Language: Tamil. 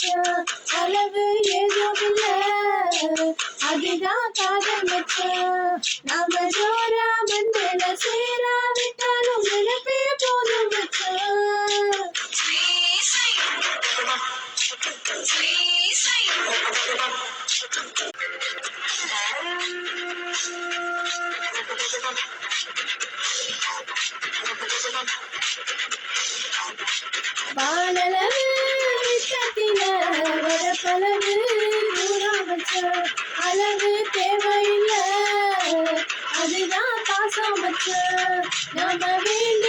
மச்சான் அளவு ஏதும் இல்ல அதுதான் காதல் மச்சான் நாம ஜோரா மண்ணில சேரா விட்டாலும் நினைப்பே போதும் மச்சான் வானளவு விட்டத்தில வரப்பளவு தூரம் மச்சான் அளவு தேவையில்லை அதுதான் பாசம் மச்சான் நாம வேண்டும்